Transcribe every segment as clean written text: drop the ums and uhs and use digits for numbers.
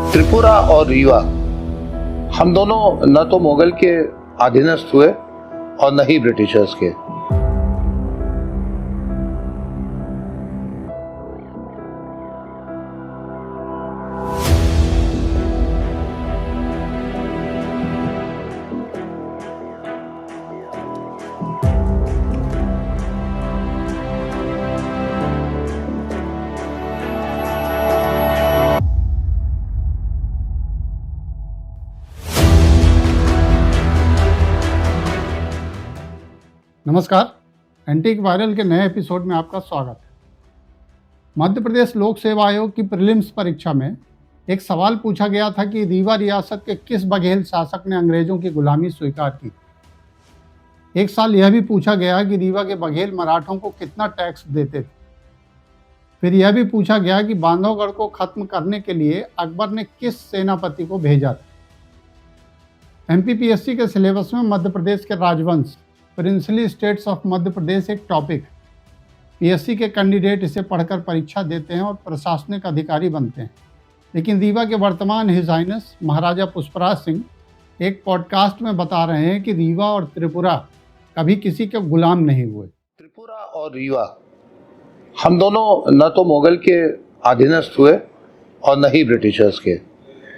त्रिपुरा और रीवा, हम दोनों न तो मुगल के अधीनस्थ हुए और न ही ब्रिटिशर्स के। नमस्कार, एंटीक वायरल के नए एपिसोड में आपका स्वागत है। मध्य प्रदेश लोक सेवा आयोग की प्रीलिम्स परीक्षा में एक सवाल पूछा गया था कि रीवा रियासत के किस बघेल शासक ने अंग्रेजों की गुलामी स्वीकार की। एक साल यह भी पूछा गया कि रीवा के बघेल मराठों को कितना टैक्स देते थे। फिर यह भी पूछा गया कि बांधवगढ़ को खत्म करने के लिए अकबर ने किस सेनापति को भेजा था। एमपीपीएससी के सिलेबस में मध्य प्रदेश के राजवंश, princely states of Madhya Pradesh एक टॉपिक। पीएससी के कैंडिडेट इसे पढ़कर परीक्षा देते हैं और प्रशासनिक अधिकारी बनते हैं। लेकिन रीवा के वर्तमान हिज हाइनेस महाराजा पुष्पराज सिंह एक पॉडकास्ट में बता रहे हैं कि रीवा और त्रिपुरा कभी किसी के गुलाम नहीं हुए। त्रिपुरा और रीवा, हम दोनों न तो मुगल के अधीनस्थ हुए और न ही ब्रिटिशर्स के।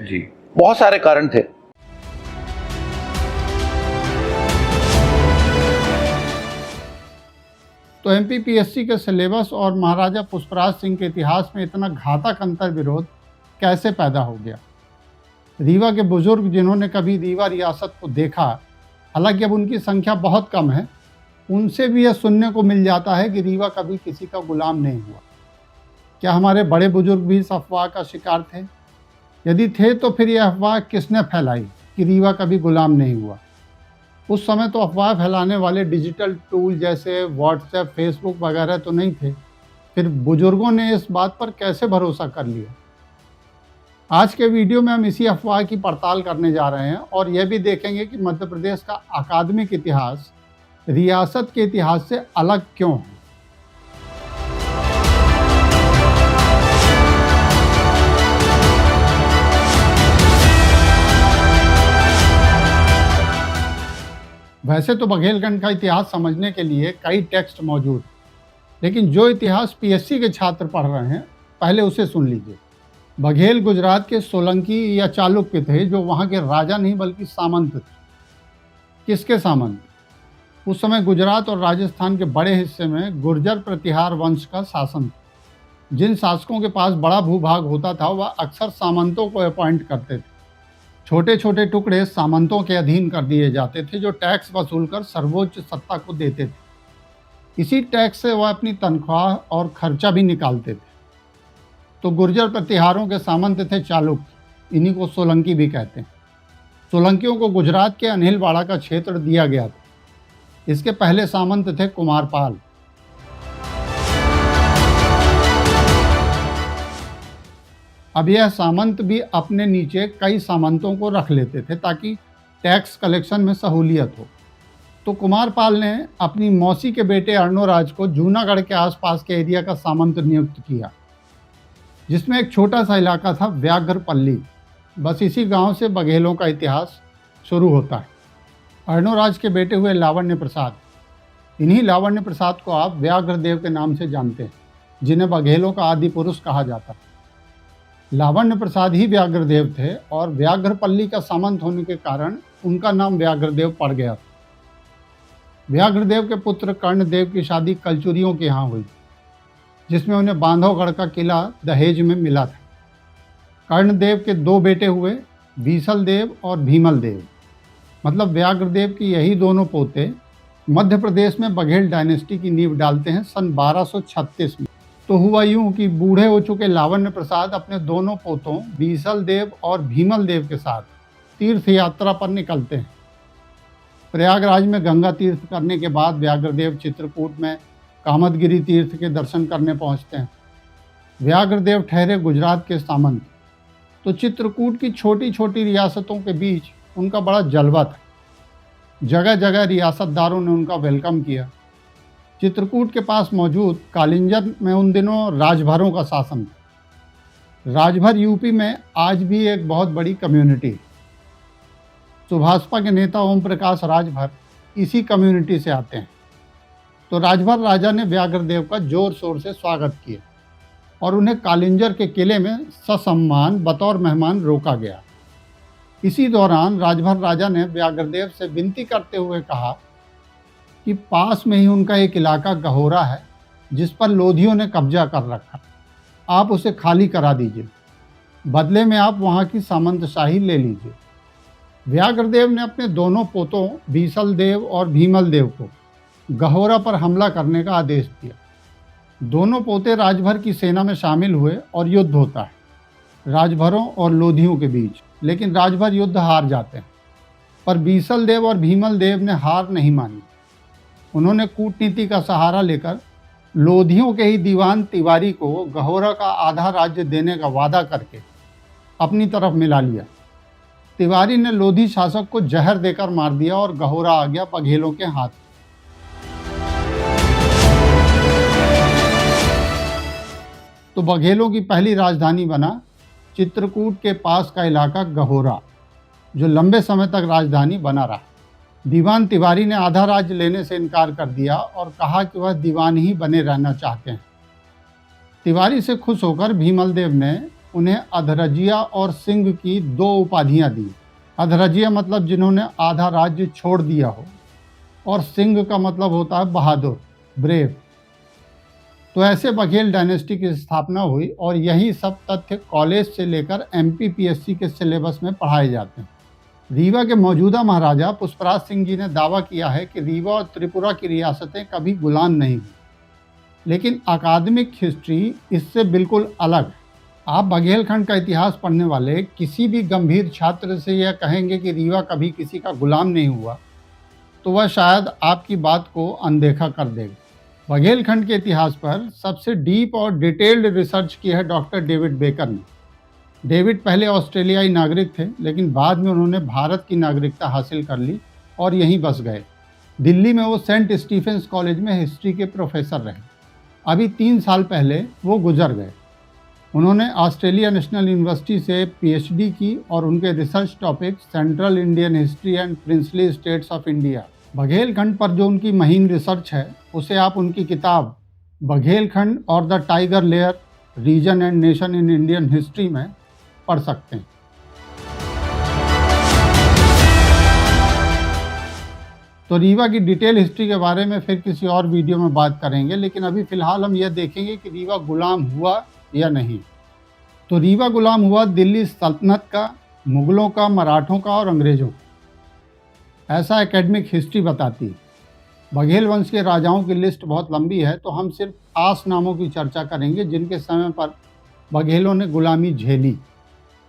जी, बहुत सारे कारण थे। तो एमपीपीएससी के सिलेबस और महाराजा पुष्पराज सिंह के इतिहास में इतना घातक अंतर विरोध कैसे पैदा हो गया। रीवा के बुजुर्ग जिन्होंने कभी रीवा रियासत को देखा, हालांकि अब उनकी संख्या बहुत कम है, उनसे भी यह सुनने को मिल जाता है कि रीवा कभी किसी का गुलाम नहीं हुआ। क्या हमारे बड़े बुजुर्ग भी इस अफवाह का शिकार थे? यदि थे तो फिर यह अफवाह किसने फैलाई कि रीवा कभी गुलाम नहीं हुआ? उस समय तो अफवाह फैलाने वाले डिजिटल टूल जैसे व्हाट्सएप, फेसबुक वगैरह तो नहीं थे। फिर बुजुर्गों ने इस बात पर कैसे भरोसा कर लिया? आज के वीडियो में हम इसी अफवाह की पड़ताल करने जा रहे हैं और यह भी देखेंगे कि मध्य प्रदेश का अकादमिक इतिहास रियासत के इतिहास से अलग क्यों है। वैसे तो बघेलखंड का इतिहास समझने के लिए कई टेक्स्ट मौजूद, लेकिन जो इतिहास पीएससी के छात्र पढ़ रहे हैं पहले उसे सुन लीजिए। बघेल गुजरात के सोलंकी या चालुक्य थे, जो वहाँ के राजा नहीं बल्कि सामंत थे। किसके सामंत? उस समय गुजरात और राजस्थान के बड़े हिस्से में गुर्जर प्रतिहार वंश का शासन था। जिन शासकों के पास बड़ा भूभाग होता था वह अक्सर सामंतों को अपॉइंट करते थे। छोटे छोटे टुकड़े सामंतों के अधीन कर दिए जाते थे, जो टैक्स वसूल कर सर्वोच्च सत्ता को देते थे। इसी टैक्स से वह अपनी तनख्वाह और खर्चा भी निकालते थे। तो गुर्जर प्रतिहारों के सामंत थे चालुक्य, इन्हीं को सोलंकी भी कहते हैं। सोलंकियों को गुजरात के अनिलवाड़ा का क्षेत्र दिया गया था। इसके पहले सामंत थे कुमारपाल। अब यह सामंत भी अपने नीचे कई सामंतों को रख लेते थे ताकि टैक्स कलेक्शन में सहूलियत हो। तो कुमारपाल ने अपनी मौसी के बेटे अर्णोराज को जूनागढ़ के आसपास के एरिया का सामंत नियुक्त किया, जिसमें एक छोटा सा इलाका था व्याघ्रपल्ली। बस इसी गांव से बघेलों का इतिहास शुरू होता है। अर्णोराज के बेटे हुए लावण्य प्रसाद। इन्हीं लावण्य प्रसाद को आप व्याघ्रदेव के नाम से जानते हैं, जिन्हें बघेलों का आदि पुरुष कहा जाता है। लावण्य प्रसाद ही व्याघ्रदेव थे और व्याघ्रपल्ली का सामंत होने के कारण उनका नाम व्याघ्रदेव पड़ गया था। व्याघ्रदेव के पुत्र कर्णदेव की शादी कलचुरियों के यहाँ हुई, जिसमें उन्हें बांधवगढ़ का किला दहेज में मिला था। कर्णदेव के दो बेटे हुए, बीसल देव और भीमल देव। मतलब व्याघ्रदेव की यही दोनों पोते मध्य प्रदेश में बघेल डायनेस्टी की नींव डालते हैं सन 1236 में। तो हुआ यूं कि बूढ़े हो चुके लावण्य प्रसाद अपने दोनों पोतों बीसल देव और भीमल देव के साथ तीर्थ यात्रा पर निकलते हैं। प्रयागराज में गंगा तीर्थ करने के बाद व्याघ्रदेव चित्रकूट में कामदगिरी तीर्थ के दर्शन करने पहुंचते हैं। व्याघ्रदेव ठहरे गुजरात के सामंत, तो चित्रकूट की छोटी छोटी रियासतों के बीच उनका बड़ा जलवा था। जगह जगह रियासतदारों ने उनका वेलकम किया। चित्रकूट के पास मौजूद कालिंजर में उन दिनों राजभरों का शासन था। राजभर यूपी में आज भी एक बहुत बड़ी कम्युनिटी है। सुभाषपा के नेता ओम प्रकाश राजभर इसी कम्युनिटी से आते हैं। तो राजभर राजा ने व्याघ्रदेव का जोर शोर से स्वागत किया और उन्हें कालिंजर के किले में ससम्मान बतौर मेहमान रोका गया। इसी दौरान राजभर राजा ने व्याघ्रदेव से विनती करते हुए कहा कि पास में ही उनका एक इलाका गहोरा है जिस पर लोधियों ने कब्जा कर रखा, आप उसे खाली करा दीजिए, बदले में आप वहाँ की सामंतशाही ले लीजिए। व्याघ्रदेव ने अपने दोनों पोतों बीसल देव और भीमल देव को गहोरा पर हमला करने का आदेश दिया। दोनों पोते राजभर की सेना में शामिल हुए और युद्ध होता है राजभरों और लोधियों के बीच, लेकिन राजभर युद्ध हार जाते हैं। पर बीसल देव और भीमल देव ने हार नहीं मानी। उन्होंने कूटनीति का सहारा लेकर लोधियों के ही दीवान तिवारी को गहोरा का आधा राज्य देने का वादा करके अपनी तरफ मिला लिया। तिवारी ने लोधी शासक को जहर देकर मार दिया और गहोरा आ गया बघेलों के हाथ। तो बघेलों की पहली राजधानी बना चित्रकूट के पास का इलाका गहोरा, जो लंबे समय तक राजधानी बना रहा। दीवान तिवारी ने आधा राज्य लेने से इनकार कर दिया और कहा कि वह दीवान ही बने रहना चाहते हैं। तिवारी से खुश होकर भीमल देव ने उन्हें अधरजिया और सिंह की 2 उपाधियां दी। अधरजिया मतलब जिन्होंने आधा राज्य छोड़ दिया हो, और सिंह का मतलब होता है बहादुर, ब्रेव। तो ऐसे बघेल डायनेस्टी की स्थापना हुई और यही सब तथ्य कॉलेज से लेकर MPPSC के सिलेबस में पढ़ाए जाते हैं। रीवा के मौजूदा महाराजा पुष्पराज सिंह जी ने दावा किया है कि रीवा और त्रिपुरा की रियासतें कभी गुलाम नहीं हुई, लेकिन अकादमिक हिस्ट्री इससे बिल्कुल अलग है। आप बघेलखंड का इतिहास पढ़ने वाले किसी भी गंभीर छात्र से यह कहेंगे कि रीवा कभी किसी का गुलाम नहीं हुआ, तो वह शायद आपकी बात को अनदेखा कर देगा। बघेलखंड के इतिहास पर सबसे डीप और डिटेल्ड रिसर्च की है डॉक्टर डेविड बेकर ने। डेविड पहले ऑस्ट्रेलियाई नागरिक थे, लेकिन बाद में उन्होंने भारत की नागरिकता हासिल कर ली और यहीं बस गए। दिल्ली में वो सेंट स्टीफेंस कॉलेज में हिस्ट्री के प्रोफेसर रहे। अभी 3 साल पहले वो गुजर गए। उन्होंने ऑस्ट्रेलिया नेशनल यूनिवर्सिटी से PhD की और उनके research topic central Indian history and princely states of India. Baghelkhand पर जो उनकी महीन रिसर्च है, उसे आप उनकी किताब बघेलखंड और the tiger lair region and nation in Indian history में पढ़ सकते हैं। तो रीवा की डिटेल हिस्ट्री के बारे में फिर किसी और वीडियो में बात करेंगे, लेकिन अभी फ़िलहाल हम यह देखेंगे कि रीवा गुलाम हुआ या नहीं। तो रीवा गुलाम हुआ दिल्ली सल्तनत का, मुग़लों का, मराठों का और अंग्रेज़ों का, ऐसा एकेडमिक हिस्ट्री बताती है। बघेल वंश के राजाओं की लिस्ट बहुत लंबी है, तो हम सिर्फ आस नामों की चर्चा करेंगे जिनके समय पर बघेलों ने गुलामी झेली।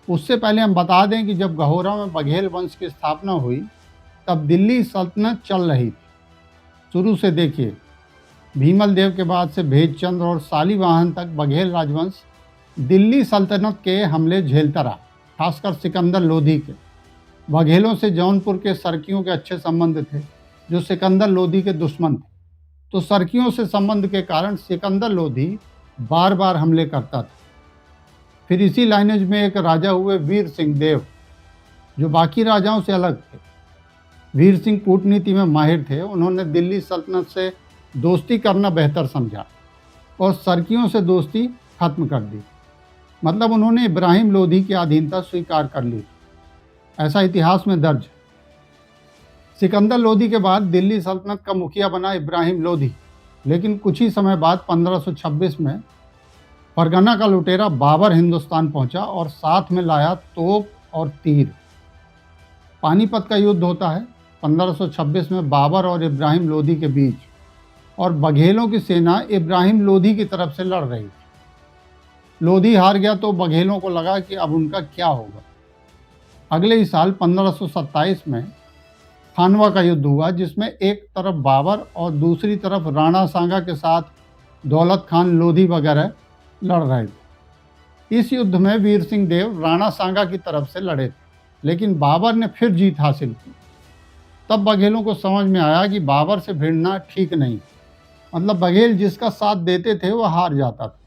उससे पहले हम बता दें कि जब गहोरा में बघेल वंश की स्थापना हुई, तब दिल्ली सल्तनत चल रही थी। शुरू से देखिए, भीमल देव के बाद से भेदचंद्र और सालीवाहन तक बघेल राजवंश दिल्ली सल्तनत के हमले झेलता रहा, खासकर सिकंदर लोधी के। बघेलों से जौनपुर के सरकियों के अच्छे संबंध थे, जो सिकंदर लोधी के दुश्मन थे। तो सरकियों से संबंध के कारण सिकंदर लोधी बार बार हमले करता था। फिर इसी लाइनेज में एक राजा हुए वीर सिंह देव, जो बाकी राजाओं से अलग थे। वीर सिंह कूटनीति में माहिर थे। उन्होंने दिल्ली सल्तनत से दोस्ती करना बेहतर समझा और सरकियों से दोस्ती खत्म कर दी। मतलब उन्होंने इब्राहिम लोधी की अधीनता स्वीकार कर ली, ऐसा इतिहास में दर्ज है। सिकंदर लोधी के बाद दिल्ली सल्तनत का मुखिया बना इब्राहिम लोधी, लेकिन कुछ ही समय बाद 1526 में फरगना का लुटेरा बाबर हिंदुस्तान पहुंचा और साथ में लाया तोप और तीर। पानीपत का युद्ध होता है 1526 में बाबर और इब्राहिम लोधी के बीच, और बघेलों की सेना इब्राहिम लोधी की तरफ से लड़ रही थी। लोधी हार गया तो बघेलों को लगा कि अब उनका क्या होगा। अगले ही साल 1527 में खानवा का युद्ध हुआ, जिसमें एक तरफ बाबर और दूसरी तरफ राणा सांगा के साथ दौलत खान लोधी वगैरह लड़ रहे थे। इस युद्ध में वीर सिंह देव राणा सांगा की तरफ से लड़े थे, लेकिन बाबर ने फिर जीत हासिल की। तब बघेलों को समझ में आया कि बाबर से भिड़ना ठीक नहीं, मतलब बघेल जिसका साथ देते थे वह हार जाता था।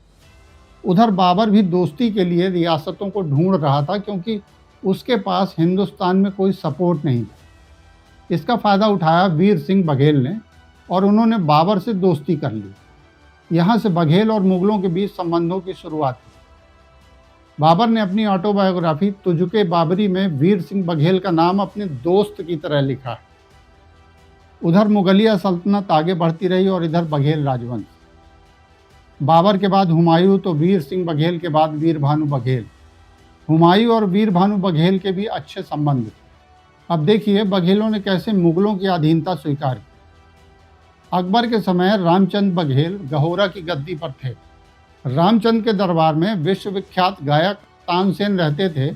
उधर बाबर भी दोस्ती के लिए रियासतों को ढूंढ रहा था, क्योंकि उसके पास हिंदुस्तान में कोई सपोर्ट नहीं था। इसका फ़ायदा उठाया वीर सिंह बघेल ने और उन्होंने बाबर से दोस्ती कर ली। यहाँ से बघेल और मुगलों के बीच संबंधों की शुरुआत हुई। बाबर ने अपनी ऑटोबायोग्राफी तुजुके बाबरी में वीर सिंह बघेल का नाम अपने दोस्त की तरह लिखा है। उधर मुगलिया सल्तनत आगे बढ़ती रही और इधर बघेल राजवंश। बाबर के बाद हुमायूं, तो वीर सिंह बघेल के बाद वीर भानु बघेल। हुमायूं और वीर भानु बघेल के भी अच्छे संबंध थे। अब देखिए बघेलों ने कैसे मुगलों की अधीनता स्वीकार की। अकबर के समय रामचंद बघेल गहोरा की गद्दी पर थे। रामचंद के दरबार में विश्वविख्यात गायक तानसेन रहते थे।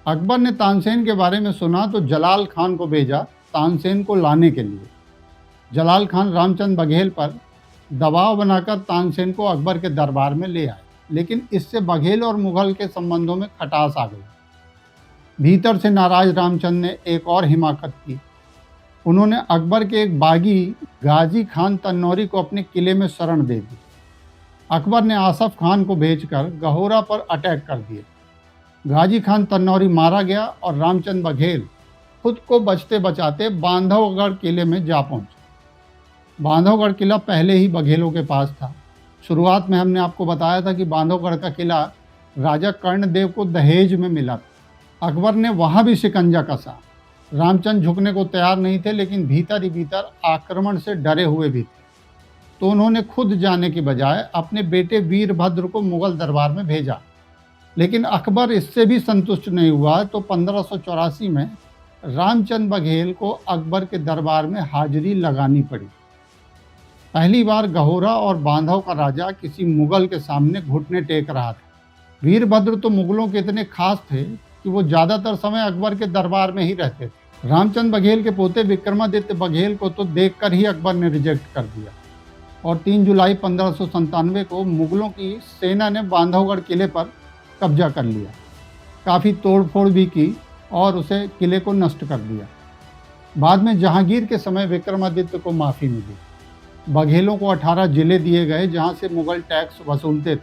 अकबर ने तानसेन के बारे में सुना तो जलाल खान को भेजा तानसेन को लाने के लिए। जलाल खान रामचंद बघेल पर दबाव बनाकर तानसेन को अकबर के दरबार में ले आए, लेकिन इससे बघेल और मुगल के संबंधों में खटास आ गई। भीतर से नाराज रामचंद ने एक और हिमाकत की। उन्होंने अकबर के एक बागी गाजी खान तन्नौरी को अपने किले में शरण दे दी। अकबर ने आसफ खान को भेजकर गहोरा पर अटैक कर दिया। गाजी खान तन्नौरी मारा गया और रामचंद बघेल खुद को बचते बचाते बांधवगढ़ किले में जा पहुंचे। बांधवगढ़ किला पहले ही बघेलों के पास था। शुरुआत में हमने आपको बताया था कि बांधवगढ़ का किला राजा कर्णदेव को दहेज में मिला था। अकबर ने वहाँ भी शिकंजा कसा। रामचंद झुकने को तैयार नहीं थे, लेकिन भीतर ही भीतर आक्रमण से डरे हुए भी थे। तो उन्होंने खुद जाने की बजाय अपने बेटे वीरभद्र को मुगल दरबार में भेजा। लेकिन अकबर इससे भी संतुष्ट नहीं हुआ, तो 1584 में रामचंद बघेल को अकबर के दरबार में हाजिरी लगानी पड़ी। पहली बार गहोरा और बांधव का राजा किसी मुगल के सामने घुटने टेक रहा था। वीरभद्र तो मुगलों के इतने खास थे कि वो ज़्यादातर समय अकबर के दरबार में ही रहते थे। रामचंद बघेल के पोते विक्रमादित्य बघेल को तो देखकर ही अकबर ने रिजेक्ट कर दिया और 3 जुलाई 1597 को मुगलों की सेना ने बांधवगढ़ किले पर कब्जा कर लिया। काफ़ी तोड़फोड़ भी की और उसे किले को नष्ट कर दिया। बाद में जहांगीर के समय विक्रमादित्य को माफ़ी मिली। बघेलों को 18 जिले दिए गए जहां से मुगल टैक्स वसूलते थे,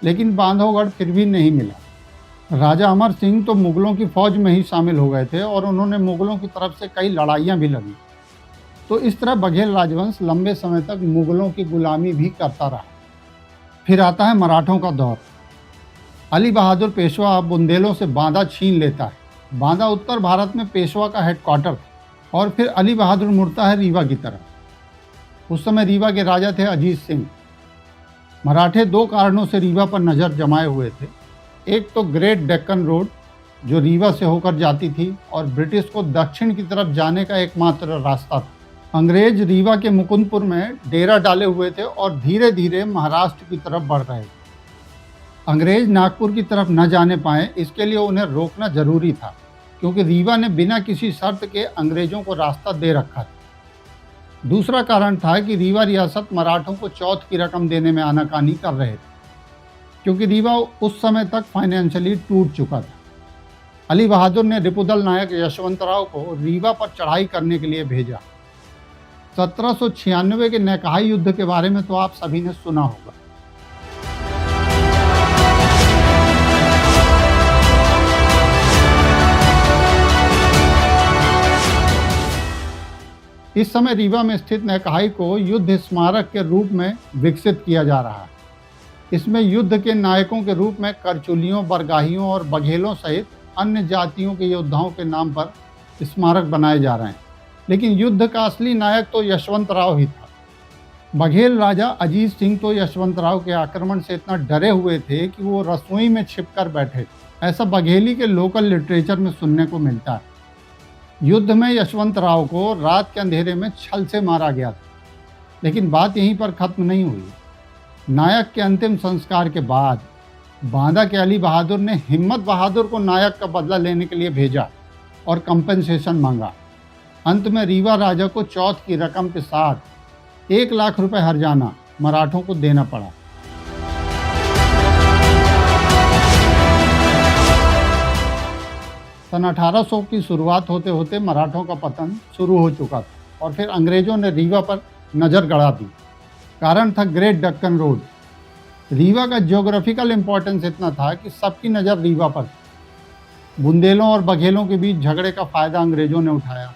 लेकिन बांधवगढ़ फिर भी नहीं मिला। राजा अमर सिंह तो मुगलों की फौज में ही शामिल हो गए थे और उन्होंने मुगलों की तरफ से कई लड़ाइयाँ भी लड़ी। तो इस तरह बघेल राजवंश लंबे समय तक मुगलों की गुलामी भी करता रहा। फिर आता है मराठों का दौर। अली बहादुर पेशवा बुंदेलों से बांदा छीन लेता है। बांदा उत्तर भारत में पेशवा का हेडक्वार्टर था और फिर अली बहादुर मुड़ता है रीवा की तरफ। उस समय रीवा के राजा थे अजीत सिंह। मराठे 2 कारणों से रीवा पर नज़र जमाए हुए थे। एक तो ग्रेट डेक्कन रोड जो रीवा से होकर जाती थी और ब्रिटिश को दक्षिण की तरफ जाने का एकमात्र रास्ता था। अंग्रेज रीवा के मुकुंदपुर में डेरा डाले हुए थे और धीरे धीरे महाराष्ट्र की तरफ बढ़ रहे थे। अंग्रेज नागपुर की तरफ न जाने पाए, इसके लिए उन्हें रोकना जरूरी था, क्योंकि रीवा ने बिना किसी शर्त के अंग्रेजों को रास्ता दे रखा था। दूसरा कारण था कि रीवा रियासत मराठों को चौथ की रकम देने में आनाकानी कर रहे थे, क्योंकि रीवा उस समय तक फाइनेंशियली टूट चुका था। अली बहादुर ने रिपुदल नायक यशवंतराव को रीवा पर चढ़ाई करने के लिए भेजा। 1796 के नैकाई युद्ध के बारे में तो आप सभी ने सुना होगा। इस समय रीवा में स्थित नैकाई को युद्ध स्मारक के रूप में विकसित किया जा रहा है। इसमें युद्ध के नायकों के रूप में करचुलियों, बरगाहियों और बघेलों सहित अन्य जातियों के योद्धाओं के नाम पर स्मारक बनाए जा रहे हैं। लेकिन युद्ध का असली नायक तो यशवंतराव ही था। बघेल राजा अजीत सिंह तो यशवंतराव के आक्रमण से इतना डरे हुए थे कि वो रसोई में छिपकर बैठे थे। ऐसा बघेली के लोकल लिटरेचर में सुनने को मिलता है। युद्ध में यशवंतराव को रात के अंधेरे में छल से मारा गया था। लेकिन बात यहीं पर खत्म नहीं हुई। नायक के अंतिम संस्कार के बाद बांदा के अली बहादुर ने हिम्मत बहादुर को नायक का बदला लेने के लिए भेजा और कंपनसेशन मांगा। अंत में रीवा राजा को चौथ की रकम के साथ 1 लाख रुपए हर्जाना मराठों को देना पड़ा। सन 1800 की शुरुआत होते होते मराठों का पतन शुरू हो चुका था और फिर अंग्रेजों ने रीवा पर नज़र गड़ा दी। कारण था ग्रेट डेक्कन रोड। रीवा का ज्योग्राफिकल इम्पोर्टेंस इतना था कि सबकी नज़र रीवा पर थी। बुंदेलों और बघेलों के बीच झगड़े का फायदा अंग्रेजों ने उठाया।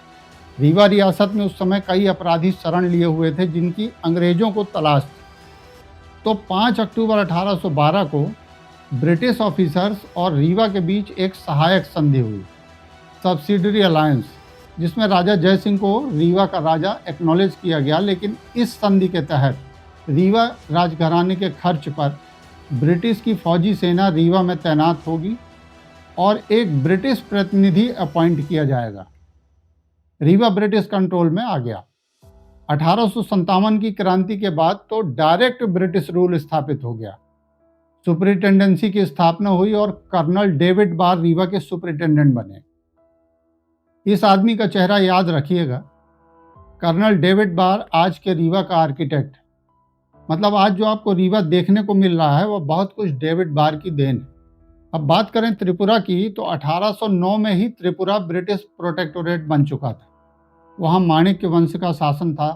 रीवा रियासत में उस समय कई अपराधी शरण लिए हुए थे जिनकी अंग्रेजों को तलाश थी। तो 5 अक्टूबर 1812 को ब्रिटिश ऑफिसर्स और रीवा के बीच एक सहायक संधि हुई, सब्सिडरी अलायंस, जिसमें राजा जय सिंह को रीवा का राजा एक्नॉलेज किया गया। लेकिन इस संधि के तहत रीवा राजघराने के खर्च पर ब्रिटिश की फौजी सेना रीवा में तैनात होगी और एक ब्रिटिश प्रतिनिधि अपॉइंट किया जाएगा। रीवा ब्रिटिश कंट्रोल में आ गया। 1857 की क्रांति के बाद तो डायरेक्ट ब्रिटिश रूल स्थापित हो गया। सुपरिटेंडेंसी की स्थापना हुई और कर्नल डेविड बार रीवा के सुपरिटेंडेंट बने। इस आदमी का चेहरा याद रखिएगा। कर्नल डेविड बार आज के रीवा का आर्किटेक्ट, मतलब आज जो आपको रीवा देखने को मिल रहा है वह बहुत कुछ डेविड बार की देन है। अब बात करें त्रिपुरा की, तो 1809 में ही त्रिपुरा ब्रिटिश प्रोटेक्टोरेट बन चुका था। वहाँ माणिक्य वंश का शासन था।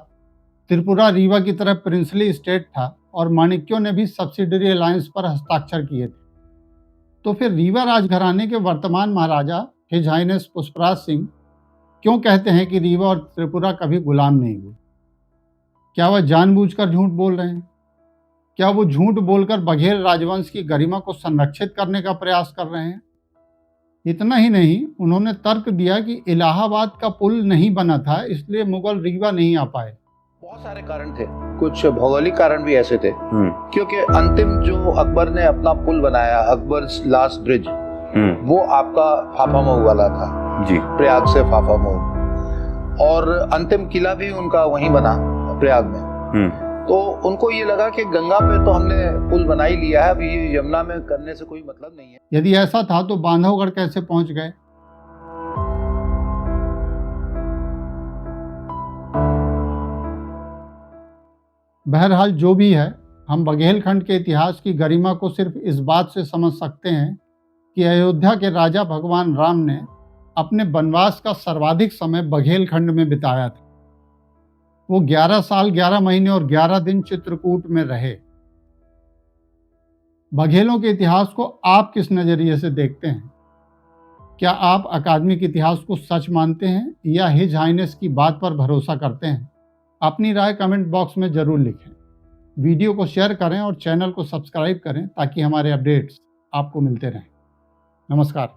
त्रिपुरा रीवा की तरह प्रिंसली स्टेट था और माणिक्यों ने भी सब्सिडरी अलायंस पर हस्ताक्षर किए थे। तो फिर रीवा राजघराने के वर्तमान महाराजा हिज हाइनेस पुष्पराज सिंह क्यों कहते हैं कि रीवा और त्रिपुरा कभी गुलाम नहीं हुए? क्या वह जानबूझकर झूठ बोल रहे हैं? क्या वो झूठ बोलकर बघेल राजवंश की गरिमा को संरक्षित करने का प्रयास कर रहे हैं? इतना ही नहीं, उन्होंने तर्क दिया कि इलाहाबाद का पुल नहीं बना था, इसलिए मुगल रीवा नहीं आ पाए। बहुत सारे कारण थे, कुछ भौगोलिक कारण भी ऐसे थे क्योंकि अंतिम जो अकबर ने अपना पुल बनाया, अकबर्स लास्ट ब्रिज, वो आपका फाफामऊ वाला था जी, प्रयाग से फाफामऊ, और अंतिम किला भी उनका वहीं बना प्रयाग में। तो उनको ये लगा कि गंगा पे तो हमने पुल बना ही लिया है, अभी ये यमुना में करने से कोई मतलब नहीं है। यदि ऐसा था तो बांधवगढ़ कैसे पहुंच गए? बहरहाल जो भी है, हम बघेलखंड के इतिहास की गरिमा को सिर्फ इस बात से समझ सकते हैं कि अयोध्या के राजा भगवान राम ने अपने वनवास का सर्वाधिक समय बघेलखंड में बिताया था। वो 11 साल 11 महीने और 11 दिन चित्रकूट में रहे। बघेलों के इतिहास को आप किस नजरिए से देखते हैं? क्या आप अकादमिक इतिहास को सच मानते हैं या हिज हाइनेस की बात पर भरोसा करते हैं? अपनी राय कमेंट बॉक्स में जरूर लिखें। वीडियो को शेयर करें और चैनल को सब्सक्राइब करें ताकि हमारे अपडेट्स आपको मिलते रहें। नमस्कार।